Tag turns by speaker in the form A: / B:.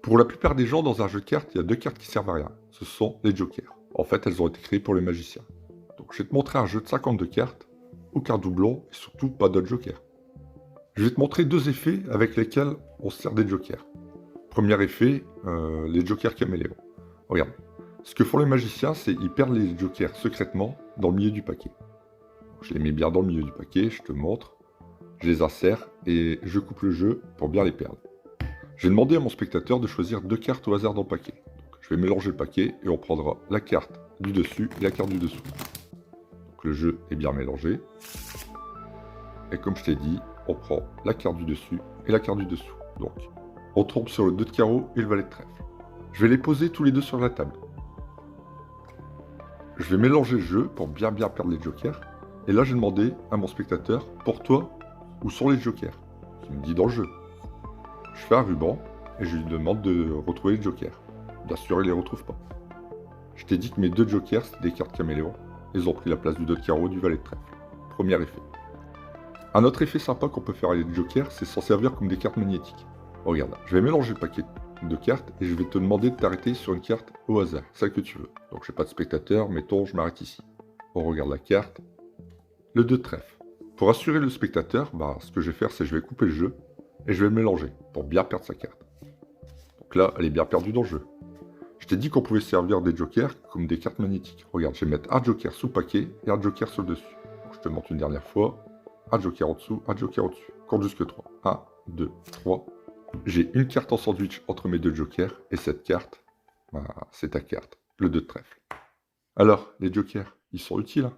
A: Pour la plupart des gens, dans un jeu de cartes, il y a deux cartes qui servent à rien. Ce sont les jokers. En fait, elles ont été créées pour les magiciens. Donc, je vais te montrer un jeu de 52 cartes, aucun doublon et surtout pas de joker. Je vais te montrer deux effets avec lesquels on se sert des jokers. Premier effet, les jokers caméléons. Regarde. Ce que font les magiciens, c'est qu'ils perdent les jokers secrètement dans le milieu du paquet. Je les mets bien dans le milieu du paquet, je te montre. Je les insère et je coupe le jeu pour bien les perdre. J'ai demandé à mon spectateur de choisir deux cartes au hasard dans le paquet. Donc, je vais mélanger le paquet et on prendra la carte du dessus et la carte du dessous. Donc, le jeu est bien mélangé. Et comme je t'ai dit, on prend la carte du dessus et la carte du dessous. Donc, on tombe sur le 2 de carreau et le valet de trèfle. Je vais les poser tous les deux sur la table. Je vais mélanger le jeu pour bien perdre les jokers. Et là, j'ai demandé à mon spectateur, pour toi, où sont les jokers? Il me dit dans le jeu. Je fais un ruban et je lui demande de retrouver les jokers. Bien sûr, il les retrouve pas. Je t'ai dit que mes deux jokers, c'était des cartes caméléons. Ils ont pris la place du 2 de carreau du valet de trèfle. Premier effet. Un autre effet sympa qu'on peut faire avec les jokers, c'est s'en servir comme des cartes magnétiques. Regarde, je vais mélanger le paquet de cartes et je vais te demander de t'arrêter sur une carte au hasard, celle que tu veux. Donc j'ai pas de spectateur, mettons, je m'arrête ici. On regarde la carte. Le 2 de trèfle. Pour assurer le spectateur, ce que je vais faire, c'est que je vais couper le jeu et je vais le mélanger pour bien perdre sa carte. Donc là, elle est bien perdue dans le jeu. Je t'ai dit qu'on pouvait servir des jokers comme des cartes magnétiques. Regarde, je vais mettre un joker sous le paquet et un joker sur le dessus. Donc, je te montre une dernière fois. Un joker en dessous, un joker au-dessus. Compte jusque 3. 1, 2, 3. J'ai une carte en sandwich entre mes deux jokers et cette carte, c'est ta carte, le 2 de trèfle. Alors, les jokers, ils sont utiles, hein?